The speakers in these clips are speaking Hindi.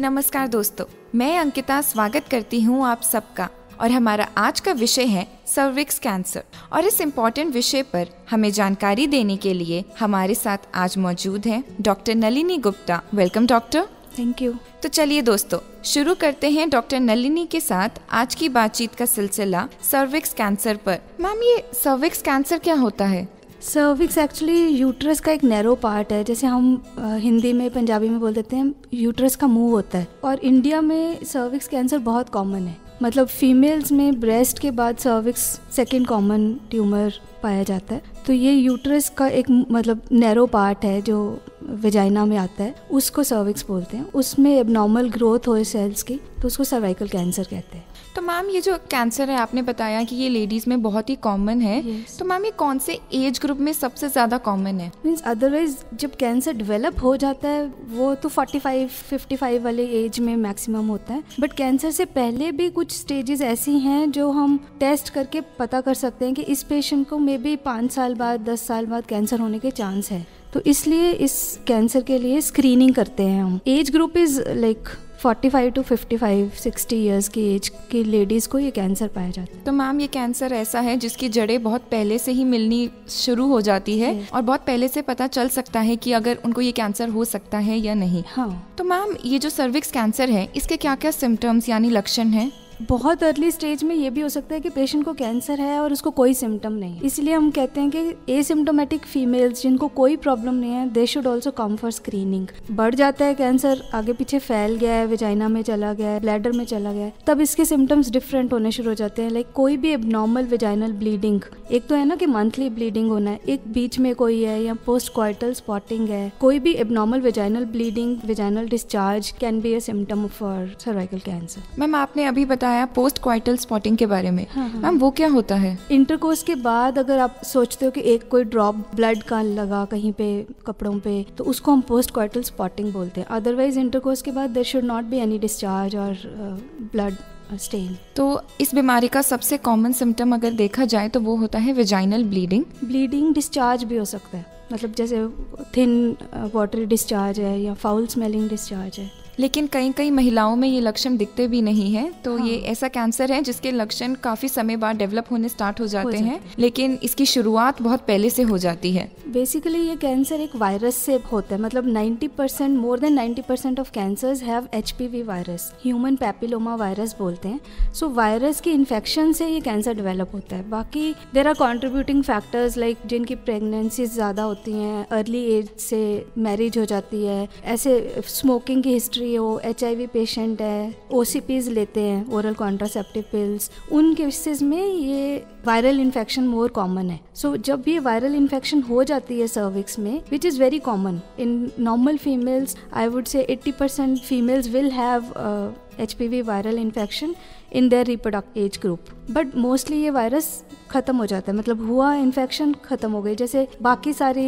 नमस्कार दोस्तों, मैं अंकिता स्वागत करती हूँ आप सबका। और हमारा आज का विषय है सर्विक्स कैंसर। और इस इम्पोर्टेंट विषय पर हमें जानकारी देने के लिए हमारे साथ आज मौजूद हैं doctor Nalini Gupta. Welcome doctor. Thank you. तो चलिए दोस्तों, शुरू करते हैं डॉक्टर नलिनी के साथ आज की बातचीत का सिलसिला सर्विक्स कैंसर पर। मैम, ये सर्विक्स कैंसर क्या होता है? सर्विक्स एक्चुअली यूट्रस का एक नैरो पार्ट है, जैसे हम हिंदी में पंजाबी में बोल देते हैं यूट्रस का मुंह होता है। और इंडिया में सर्विक्स कैंसर बहुत कॉमन है, मतलब फीमेल्स में ब्रेस्ट के बाद सर्विक्स सेकंड कॉमन ट्यूमर पाया जाता है। तो ये यूट्रस का एक मतलब नैरो पार्ट है जो वेजाइना में आता है, उसको सर्विक्स बोलते हैं। उसमें एबनॉर्मल ग्रोथ हो सेल्स की, तो उसको सर्वाइकल कैंसर कहते हैं। तो मैम, ये जो कैंसर है आपने बताया कि ये लेडीज में बहुत ही कॉमन है। yes. तो मैम, ये कौन से एज ग्रुप में सबसे ज्यादा कॉमन है? मीन्स अदरवाइज जब कैंसर डेवलप हो जाता है वो तो 45-55 वाले एज में मैक्सिमम होता है। बट कैंसर से पहले भी कुछ स्टेजेस ऐसी हैं जो हम टेस्ट करके पता कर सकते हैं कि इस पेशेंट को मे बी 5 साल बाद 10 साल बाद कैंसर होने के चांस है। तो इसलिए इस कैंसर के लिए स्क्रीनिंग करते हैं हम। Age group is like 45 to 55-60 years की एज की लेडीज़ को ये कैंसर पाया जाता है। तो मैम, ये कैंसर ऐसा है जिसकी जड़ें बहुत पहले से ही मिलनी शुरू हो जाती है और बहुत पहले से पता चल सकता है कि अगर उनको ये कैंसर हो सकता है या नहीं। हाँ। तो मैम, ये जो सर्विक्स कैंसर है इसके क्या क्या सिम्टम्स यानी लक्षण हैं? बहुत अर्ली स्टेज में ये भी हो सकता है कि पेशेंट को कैंसर है और उसको कोई सिम्टम नहीं। इसलिए हम कहते हैं कि एसिम्टोमेटिक फीमेल्स जिनको कोई प्रॉब्लम नहीं है, they should also come for screening. बढ़ जाता है कैंसर, आगे पीछे फैल गया है, वेजाइना में चला गया है, ब्लैडर में चला गया है, तब इसके सिम्टम्स डिफरेंट होने शुरू हो जाते हैं। लाइक कोई भी एबनॉर्मल वेजाइनल ब्लीडिंग, एक तो है ना कि मंथली ब्लीडिंग होना है, एक बीच में कोई है, या पोस्ट क्वार्टल स्पॉटिंग है, कोई भी abnormal vaginal bleeding, vaginal discharge can be a symptom for cervical cancer. Ma'am, आपने अभी बताया पोस्ट क्वार्टल स्पॉटिंग के बारे में। हाँ। मैम, वो क्या होता है? इंटरकोर्स के बाद अगर आप सोचते हो कि एक कोई ड्रॉप ब्लड का लगा कहीं पे कपड़ों पे, तो उसको हम पोस्ट क्वार्टल स्पॉटिंग बोलते हैं। अदरवाइज इंटरकोर्स के बाद there should not be any discharge और ब्लड स्टेन। तो इस बीमारी का सबसे कॉमन सिम्टम अगर देखा जाए तो वो होता है वेजाइनल ब्लीडिंग। डिस्चार्ज भी हो सकता है, मतलब जैसे थिन वाटरी डिस्चार्ज है या फाउल स्मेलिंग डिस्चार्ज है। लेकिन कई महिलाओं में ये लक्षण दिखते भी नहीं है। तो हाँ। ये ऐसा कैंसर है जिसके लक्षण काफी समय बाद डेवलप होने स्टार्ट हो जाते हैं, लेकिन इसकी शुरुआत बहुत पहले से हो जाती है। बेसिकली ये कैंसर एक वायरस से होता है, मतलब 90% more than 90% of cancers have HPV virus, human papilloma virus बोलते हैं। सो वायरस की इन्फेक्शन से ये कैंसर डेवलप होता है। बाकी there are contributing factors like जिनकी प्रेगनेंसीज ज़्यादा होती हैं, अर्ली एज से मैरिज हो जाती है, ऐसे स्मोकिंग की हिस्ट्री हो, HIV पेशेंट है, OCPs लेते हैं, ओरल कॉन्ट्रासेप्टिव पिल्स, उन केसेस में ये वायरल इन्फेक्शन मोर कॉमन है। सो जब ये वायरल इन्फेक्शन हो जाती है सर्विक्स में, which is very common in normal females, I would से 80% females will have HPV viral infection in their reproductive age group. But mostly ये वायरस ख़त्म हो जाता है, मतलब हुआ इन्फेक्शन ख़त्म हो गई। जैसे बाकी सारी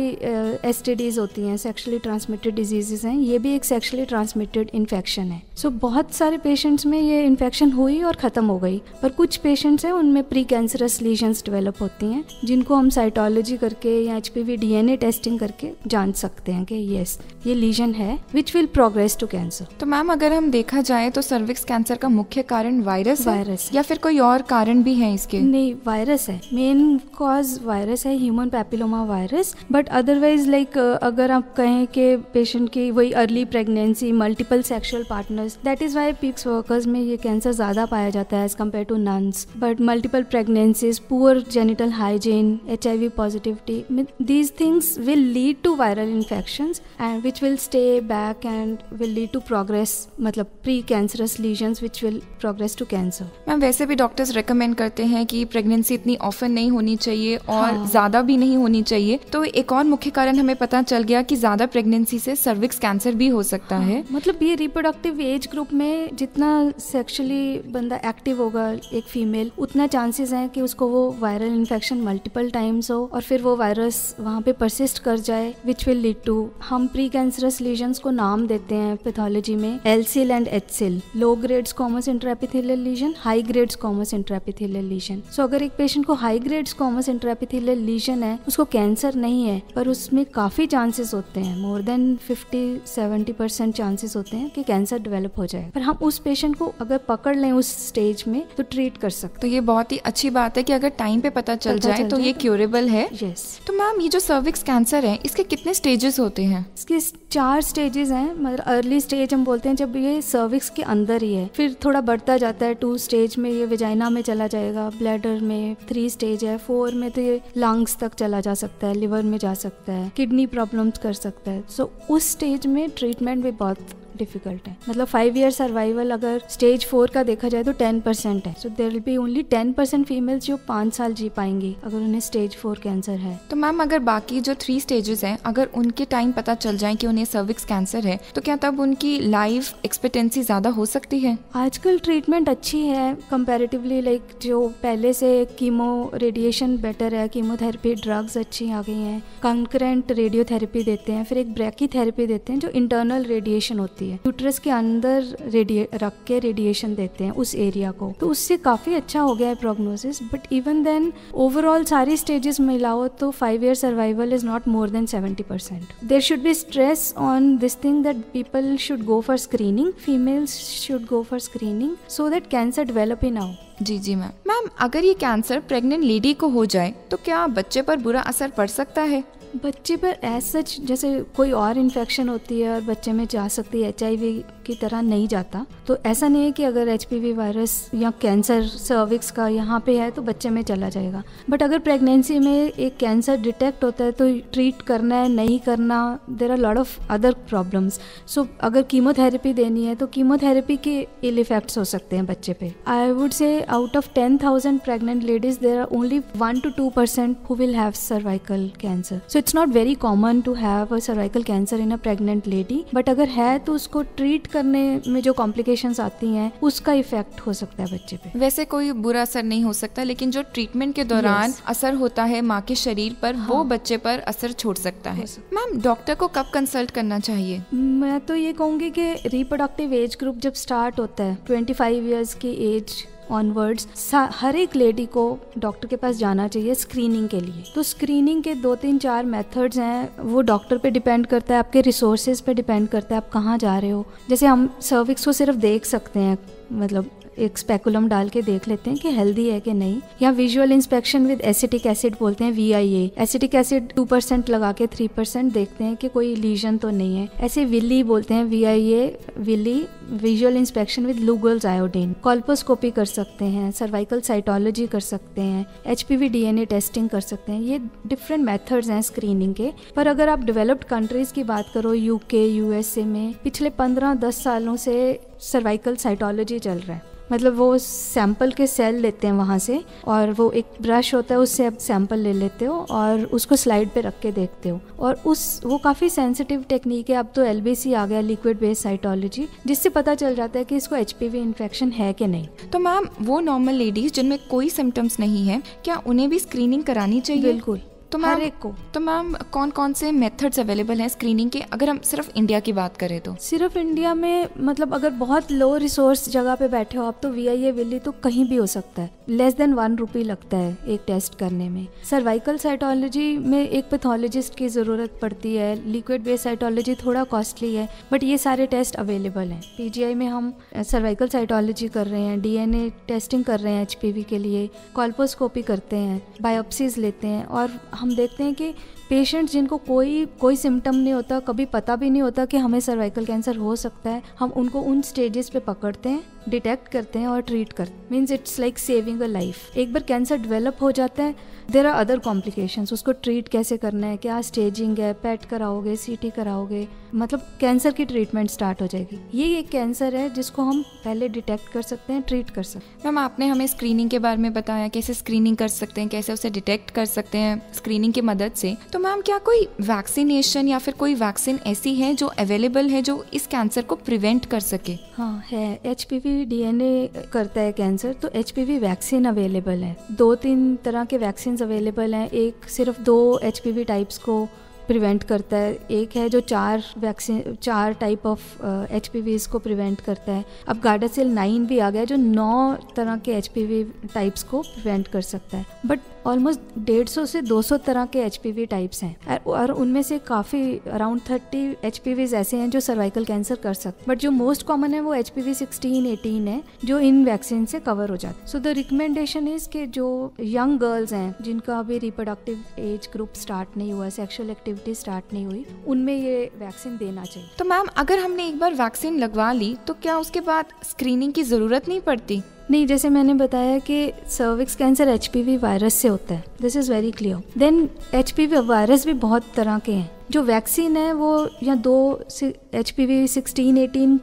STDs होती हैं, सेक्शुअली ट्रांसमिटेड डिजीजेस हैं, ये भी एक सेक्शुअली ट्रांसमिटेड इन्फेक्शन है। सो बहुत सारे पेशेंट्स में ये इन्फेक्शन हुई और ख़त्म हो गई। पर कुछ पेशेंट्स हैं उनमें प्री कैंसरस लीजन्स डेवलप होती हैं, जिनको हम साइटोलॉजी करके या HPV DNA टेस्टिंग करके जान सकते हैं कि येस ये लीजन है which will progress to cancer. तो मैम, अगर हम देखा जाए तो सर्विक्स कैंसर का मुख्य कारण वायरस है या फिर कोई और कारण भी है इसके? नहीं, वायरस है, मेन कॉज वायरस है, human papilloma virus. But otherwise like अगर आप कहें कि पेशेंट की वही early pregnancy, multiple sexual partners, that is why sex workers में ये कैंसर ज़्यादा पाया जाता है as compare to nuns. But multiple pregnancies, poor genital hygiene, HIV positivity, these things will lead to viral infections and which will stay back and will lead to progress, मतलब pre cancerous lesions which will progress to cancer. Ma'am, वैसे भी डॉक्टर्स रेकमेंड करते हैं कि प्रेगनेंसी इतनी ऑफन नहीं होनी चाहिए और हाँ। ज़्यादा भी नहीं होनी चाहिए। तो एक और मुख्य कारण हमें पता चल गया कि ज़्यादा प्रेगनेंसी से सर्विक्स कैंसर भी हो सकता है। मतलब ये रिप्रोडक्टिव एज ग्रुप में जितना सेक्सुअली बंदा एक्टिव होगा एक फीमेल, उतना चांसेस हैं कि उसको वो वायरल इन्फेक्शन मल्टीपल टाइम्स हो और फिर वो वायरस वहाँ पे परसिस्ट कर जाए, विच विल लीड टू, हम प्री कैंसरस लीजन्स को नाम देते हैं पैथोलॉजी में LCL and HCL, low grade squamous intraepithelial lesion, high grade squamous intraepithelial lesion. So अगर एक पेशेंट जिनको high grade squamous intraepithelial lesion है, उसको कैंसर नहीं है, पर उसमें काफ़ी चांसेस होते हैं, मोर देन 50-70% चांसेस होते हैं कि कैंसर डेवलप हो जाए। पर हम उस पेशेंट को अगर पकड़ लें उस स्टेज में तो ट्रीट कर सकते। तो ये बहुत ही अच्छी बात है कि अगर टाइम पे पता चल जाए तो ये क्यूरेबल है। यस। तो मैम ये जो सर्विक्स कैंसर है इसके कितने स्टेजेस होते हैं? इसके 4 स्टेजेस हैं। मतलब अर्ली स्टेज हम बोलते हैं जब ये सर्विक्स के अंदर ही है, फिर थोड़ा बढ़ता जाता है, 2 स्टेज में ये वेजाइना में चला जाएगा, ब्लैडर में 3 स्टेज है, 4 में तो ये लंग्स तक चला जा सकता है, लिवर में जा सकता है, किडनी प्रॉब्लम्स कर सकता है। सो उस स्टेज में ट्रीटमेंट भी बहुत डिफिकल्ट है। मतलब 5 ईयर सर्वाइवल अगर स्टेज 4 का देखा जाए तो 10% है। So there will be only 10% females जो 5 साल जी पाएंगी अगर उन्हें स्टेज 4 कैंसर है। तो मैम अगर बाकी जो 3 स्टेजेस हैं अगर उनके टाइम पता चल जाए कि उन्हें सर्विक्स कैंसर है तो क्या तब उनकी लाइफ एक्सपेक्टेंसी ज्यादा हो सकती है? आजकल ट्रीटमेंट अच्छी है कंपैरेटिवली, लाइक जो पहले से कीमो रेडिएशन बेटर है, कीमोथेरेपी ड्रग्स अच्छी आ गई हैं, कंकरेंट रेडियोथेरेपी देते हैं, फिर एक ब्रैकीथेरेपी देते हैं जो इंटरनल रेडिएशन होती है, यूट्रस के अंदर रख के रेडिएशन देते हैं उस एरिया को, तो उससे काफी अच्छा हो गया है prognosis. But even then overall सारी स्टेजेस मिलाओ तो 5 year survival is not more than 70%। There should be stress on this thing that people should go for screening, females should go for screening so that cancer develop in now. जी मैम अगर ये कैंसर प्रेग्नेंट लेडी को हो जाए तो क्या बच्चे पर बुरा असर पड़ सकता है? बच्चे पर एज सच जैसे कोई और इन्फेक्शन होती है और बच्चे में जा सकती है, HIV की तरह नहीं जाता, तो ऐसा नहीं है कि अगर HPV वायरस या कैंसर सर्विक्स का यहाँ पे है तो बच्चे में चला जाएगा। बट अगर प्रेगनेंसी में एक कैंसर डिटेक्ट होता है तो ट्रीट करना है नहीं करना, there are lot of other problems. So अगर कीमोथेरेपी देनी है तो कीमोथेरेपी के इल इफेक्ट्स हो सकते हैं बच्चे पे। I would say out of 10,000 pregnant ladies there are only 1 to 2% who will have cervical cancer. So it's not very common to have a cervical cancer in a pregnant lady, but अगर है तो उसको ट्रीट करने में जो कॉम्प्लिकेशंस आती हैं उसका इफेक्ट हो सकता है बच्चे पे। वैसे कोई बुरा असर नहीं हो सकता, लेकिन जो ट्रीटमेंट के दौरान असर होता है माँ के शरीर पर, वो बच्चे पर असर छोड़ सकता है। मैम डॉक्टर को कब कंसल्ट करना चाहिए? मैं तो ये कहूँगी कि रिप्रोडक्टिव एज ग्रुप जब स्टार्ट होता है 25 ईयर्स की एज ऑनवर्ड्स, हर एक लेडी को डॉक्टर के पास जाना चाहिए स्क्रीनिंग के लिए। तो स्क्रीनिंग के 2-3-4 मेथड्स हैं, वो डॉक्टर पे डिपेंड करता है, आपके रिसोर्सेज पे डिपेंड करता है आप कहाँ जा रहे हो। जैसे हम सर्विक्स को सिर्फ देख सकते हैं, मतलब एक स्पेकुलम डाल के देख लेते हैं कि हेल्दी है कि नहीं, या visual inspection with acetic acid बोलते हैं, VIA। एसिटिक एसिड 2% लगा के 3% देखते हैं कि कोई लीजन तो नहीं है। ऐसे विली बोलते हैं, VIA VILI, visual inspection with Lugol's iodine. Colposcopy कर सकते हैं, सर्वाइकल साइटोलॉजी कर सकते हैं, HPV DNA टेस्टिंग कर सकते हैं। ये डिफरेंट मेथड्स हैं स्क्रीनिंग के। पर अगर आप डेवलप्ड कंट्रीज की बात करो, UK USA में पिछले 15-10 सालों से सर्वाइकल साइटोलॉजी चल रहा है। मतलब वो सैंपल के सेल लेते हैं वहाँ से, और वो एक ब्रश होता है उससे आप सैंपल ले लेते हो और उसको स्लाइड पे रख के देखते हो, और वो काफ़ी सेंसिटिव टेक्निक है। अब तो LBC आ गया, लिक्विड बेस्ड साइटोलॉजी, जिससे पता चल जाता है कि इसको HPV इन्फेक्शन है कि नहीं। तो मैम वो नॉर्मल लेडीज जिनमें कोई सिम्टम्स नहीं है, क्या उन्हें भी स्क्रीनिंग करानी चाहिए? बिल्कुल, तो हर एक को। तो मैम कौन कौन से मेथड्स अवेलेबल हैं स्क्रीनिंग के, अगर हम सिर्फ इंडिया की बात करें तो? सिर्फ इंडिया में मतलब अगर बहुत लो रिसोर्स जगह पे बैठे हो आप तो VIA विली तो कहीं भी हो सकता है, लेस देन 1 रुपी लगता है एक टेस्ट करने में। सर्वाइकल साइटोलॉजी में एक पैथोलॉजिस्ट की ज़रूरत पड़ती है, लिक्विड बेस्ड साइटोलॉजी थोड़ा कॉस्टली है, बट ये सारे टेस्ट अवेलेबल हैं। PGI में हम सर्वाइकल साइटोलॉजी कर रहे हैं, DNA टेस्टिंग कर रहे हैं HPV के लिए, कॉल्पोस्कोपी करते हैं, बायोप्सीज लेते हैं, और हम देखते हैं कि पेशेंट जिनको कोई सिम्टम नहीं होता, कभी पता भी नहीं होता कि हमें सर्वाइकल कैंसर हो सकता है, हम उनको उन स्टेजेस पे पकड़ते हैं, डिटेक्ट करते हैं और ट्रीट करते हैं। Means it's like saving a life. एक बार कैंसर डेवलप हो जाता है, देयर आर अदर कॉम्प्लिकेशंस, उसको ट्रीट कैसे करना है, क्या स्टेजिंग है, PET कराओगे, CT कराओगे, मतलब कैंसर की ट्रीटमेंट स्टार्ट हो जाएगी। ये एक कैंसर है जिसको हम पहले डिटेक्ट कर सकते हैं, ट्रीट कर सकते हैं। मैम आपने हमें स्क्रीनिंग के बारे में बताया, कैसे स्क्रीनिंग कर सकते हैं, कैसे उसे डिटेक्ट कर सकते हैं स्क्रीनिंग की मदद से। तो मैम क्या कोई वैक्सीनेशन या फिर कोई वैक्सीन ऐसी है जो अवेलेबल है जो इस कैंसर को प्रिवेंट कर सके? हाँ है, HPV DNA करता है कैंसर, तो HPV वैक्सीन अवेलेबल है। 2-3 तरह के वैक्सीन अवेलेबल हैं। एक सिर्फ 2 HPV टाइप्स को प्रिवेंट करता है। एक है जो 4 टाइप ऑफ HPVs को प्रिवेंट करता है। अब गार्डासिल 9 भी आ गया जो 9 तरह के HPV टाइप्स को प्रिवेंट कर सकता है। बट ऑलमोस्ट 150 से 200 तरह के HPV टाइप्स हैं और उनमें से काफ़ी अराउंड 30 HPVs ऐसे हैं जो सर्वाइकल कैंसर कर सकते हैं। बट जो मोस्ट कॉमन है वो HPV 16-18 है जो इन वैक्सीन से कवर हो जाता है। सो द रिकमेंडेशन इज़ कि जो यंग गर्ल्स हैं जिनका अभी रिप्रोडक्टिव एज ग्रुप स्टार्ट नहीं हुआ, सेक्सुअल एक्टिविटी स्टार्ट नहीं हुई, उनमें ये वैक्सीन देना चाहिए। तो मैम अगर हमने एक बार वैक्सीन लगवा ली तो क्या उसके बाद स्क्रीनिंग की ज़रूरत नहीं पड़ती? नहीं, जैसे मैंने बताया कि सर्विक्स कैंसर HPV वायरस से होता है, this is very clear. Then HPV virus भी बहुत तरह के हैं। जो वैक्सीन है वो या 2 HPV 16-18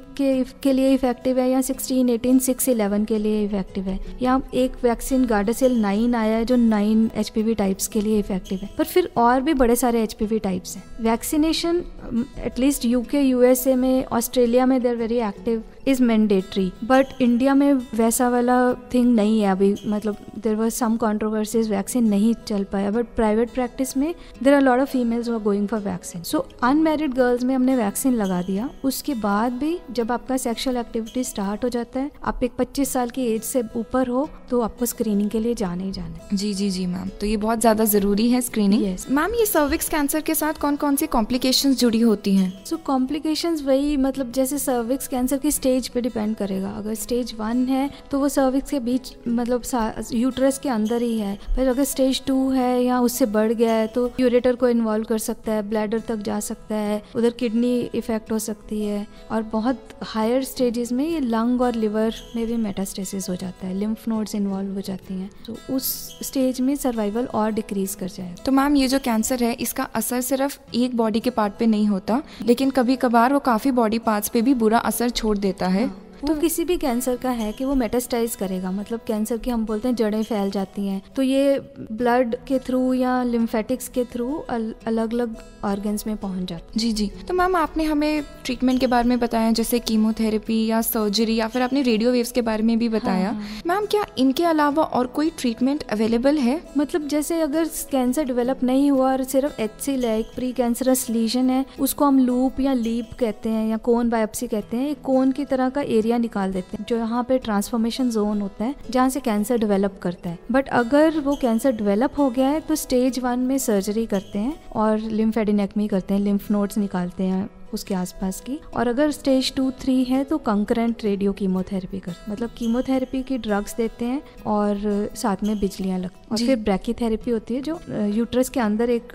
के लिए इफेक्टिव है या 16-18 6-11 के लिए इफेक्टिव है, या एक वैक्सीन गार्डासिल 9 आया है जो 9 HPV टाइप्स के लिए इफेक्टिव है। पर फिर और भी बड़े सारे HPV टाइप्स हैं। वैक्सीनेशन एटलीस्ट UK USA में, ऑस्ट्रेलिया में they are very active, is mandatory. बट इंडिया में वैसा वाला थिंग नहीं है अभी, मतलब there was some controversies, vaccine नहीं चल पाया। बट प्राइवेट प्रैक्टिस में there are lot of females who are going for vaccine. So unmarried girls में हमने वैक्सीन लगा दिया, उसके बाद भी जब आपका सेक्सुअल एक्टिविटी स्टार्ट हो जाता है, आप एक 25 साल की एज से ऊपर हो, तो आपको स्क्रीनिंग के लिए जाना ही जाना है। जी मैम, तो ये बहुत ज़्यादा ज़रूरी है स्क्रीनिंग। Yes. मैम ये सर्विक्स कैंसर के साथ कौन कौन सी कॉम्प्लिकेशंस जुड़ी होती हैं? सो कॉम्प्लिकेशंस वही, मतलब जैसे सर्विक्स कैंसर की स्टेज पे डिपेंड करेगा। अगर स्टेज 1 है तो वो सर्विक्स के बीच, मतलब यूट्रस के अंदर ही है। फिर अगर स्टेज 2 है या उससे बढ़ गया है तो यूरेटर को इन्वॉल्व कर सकता है, ब्लैडर तक जा सकता है, उधर किडनी इफेक्ट हो सकती है, और बहुत हायर स्टेजेस में ये लंग और लिवर में भी मेटास्टेसिस हो जाता है, लिम्फ नोड्स इन्वॉल्व हो जाती हैं। तो उस स्टेज में सर्वाइवल और डिक्रीज कर जाए। तो मैम ये जो कैंसर है इसका असर सिर्फ एक बॉडी के पार्ट पे नहीं होता, लेकिन कभी कभार वो काफ़ी बॉडी पार्ट्स पे भी बुरा असर छोड़ देता है। वो किसी भी कैंसर का है कि वो मेटास्टाइज करेगा, मतलब कैंसर की हम बोलते हैं जड़ें फैल जाती हैं, तो ये ब्लड के थ्रू या लिम्फेटिक्स के थ्रू अलग अलग ऑर्गन्स में पहुंच जाता है। जी। तो मैम आपने हमें ट्रीटमेंट के बारे में बताया, जैसे कीमोथेरेपी या सर्जरी, या फिर आपने रेडियो वेव्स के बारे में भी बताया। मैम क्या इनके अलावा और कोई ट्रीटमेंट अवेलेबल है? मतलब जैसे अगर कैंसर डेवलप नहीं हुआ और सिर्फ HCL है, एक प्री कैंसरस लीजन है, उसको हम लूप या लीप कहते हैं या कोन बायोप्सी कहते हैं। एक कोन की तरह का एरिया निकाल देते हैं जो यहाँ पे ट्रांसफॉर्मेशन जोन होता है जहाँ से कैंसर डेवलप करता है। बट अगर वो कैंसर डेवलप हो गया है तो स्टेज 1 में सर्जरी करते हैं और लिम्फेडेनेक्टमी करते हैं, लिम्फ नोड्स निकालते हैं उसके आसपास की। और अगर स्टेज 2-3 है तो कंकरेंट रेडियो कीमोथेरेपी करते, मतलब कीमोथेरेपी की ड्रग्स देते हैं और साथ में बिजलियाँ लगती हैं। और फिर ब्रैकीथेरेपी होती है जो यूट्रस के अंदर एक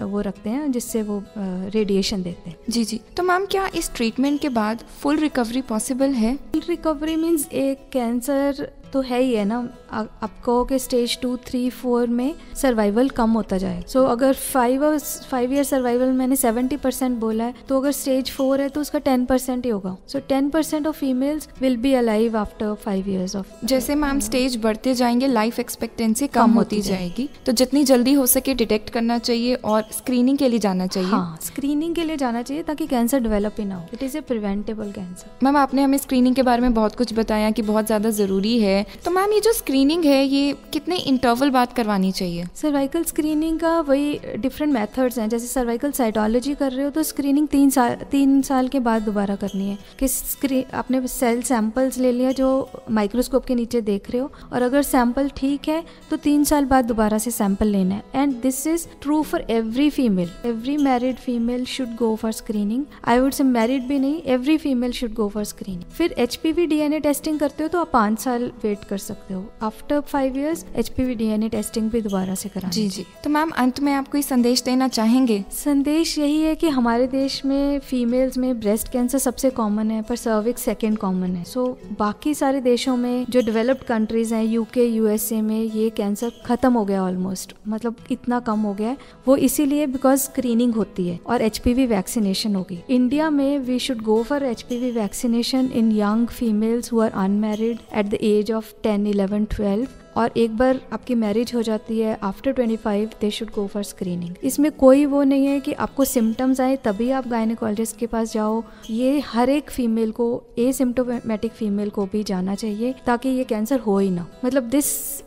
वो रखते हैं जिससे वो रेडिएशन देते हैं। जी। तो मैम क्या इस ट्रीटमेंट के बाद फुल रिकवरी पॉसिबल है? फुल रिकवरी मीन्स एक कैंसर तो है ही है ना, आप कहो कि स्टेज 2-3-4 में सर्वाइवल कम होता जाए। सो अगर 5 ईयर सर्वाइवल मैंने 70% बोला है, तो अगर स्टेज 4 है तो उसका 10% ही होगा। सो 10% of females will be alive after 5 years of. जैसे मैम स्टेज बढ़ते जाएंगे लाइफ एक्सपेक्टेंसी कम होती जाएगी, तो जितनी जल्दी हो सके डिटेक्ट करना चाहिए और स्क्रीनिंग के लिए जाना चाहिए। हाँ, स्क्रीनिंग के लिए जाना चाहिए ताकि कैंसर डेवलप ही ना हो। It is a preventable cancer. Ma'am आपने हमें स्क्रीनिंग के बारे में बहुत कुछ बताया कि बहुत ज़्यादा ज़रूरी है। तो मैम ये जो स्क्रीनिंग है ये कितने इंटरवल बाद करवानी चाहिए? सर्वाइकल स्क्रीनिंग का वही डिफरेंट मेथड्स हैं। जैसे सर्वाइकल साइटोलॉजी कर रहे हो तो स्क्रीनिंग 3 साल के बाद दोबारा करनी है कि आपने सेल सैंपल्स ले लिया जो माइक्रोस्कोप के नीचे देख रहे हो, और अगर सैंपल ठीक है तो 3 साल बाद दोबारा से सैंपल लेना है। And this is true for every female. Every married female should go for screening. I would से मैरिड भी नहीं, every female should go for screening. फिर HPV DNA टेस्टिंग करते हो तो आप 5 साल वेट कर सकते हो। After 5 years HPV DNA testing भी दोबारा से करानी। जी। तो मैम अंत में आप कोई संदेश देना चाहेंगे? संदेश यही है कि हमारे देश में फीमेल्स में ब्रेस्ट कैंसर सबसे कॉमन है, पर सर्विक्स सेकेंड कॉमन है। सो बाकी सारे देशों में जो डेवलप्ड कंट्रीज हैं, UK USA में ये कैंसर खत्म हो गया ऑलमोस्ट, मतलब इतना कम हो गया है। वो इसीलिए बिकॉज स्क्रीनिंग होती है और HPV वैक्सीनेशन होगी। इंडिया में we should go for HPV vaccination in young females who are unmarried at the age of 10, 11, 12 और एक बार आपकी मैरिज हो जाती है after 25 they should go for screening. इसमें कोई वो नहीं है कि आपको सिम्टम्स आए तभी आप गायनेकोलॉजिस्ट के पास जाओ। ये हर एक फीमेल को, एसिम्प्टोमेटिक फीमेल को भी जाना चाहिए ताकि ये कैंसर हो ही ना। मतलब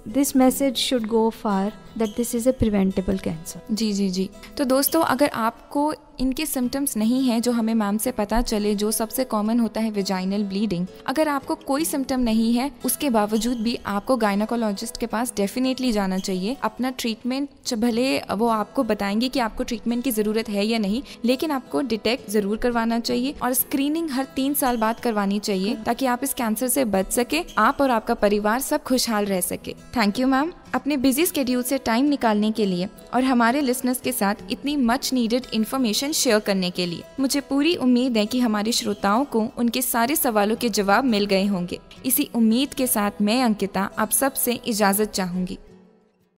this message should go far that this is a preventable cancer. जी। तो दोस्तों, अगर आपको इनके सिम्टम्स नहीं हैं जो हमें मैम से पता चले, जो सबसे कॉमन होता है वेजाइनल ब्लीडिंग, अगर आपको कोई सिम्टम नहीं है उसके बावजूद भी आपको गायनेकोलॉजिस्ट के पास डेफिनेटली जाना चाहिए। अपना ट्रीटमेंट, भले वो आपको बताएंगे कि आपको ट्रीटमेंट की ज़रूरत है या नहीं, लेकिन आपको डिटेक्ट ज़रूर करवाना चाहिए और स्क्रीनिंग हर 3 साल बाद करवानी चाहिए ताकि आप इस कैंसर से बच सके, आप और आपका परिवार सब खुशहाल रह सके। थैंक यू मैम, अपने बिजी स्केड्यूल से टाइम निकालने के लिए और हमारे लिसनर्स के साथ इतनी मच नीडेड इन्फॉर्मेशन शेयर करने के लिए। मुझे पूरी उम्मीद है कि हमारे श्रोताओं को उनके सारे सवालों के जवाब मिल गए होंगे। इसी उम्मीद के साथ मैं अंकिता आप सब से इजाजत चाहूंगी।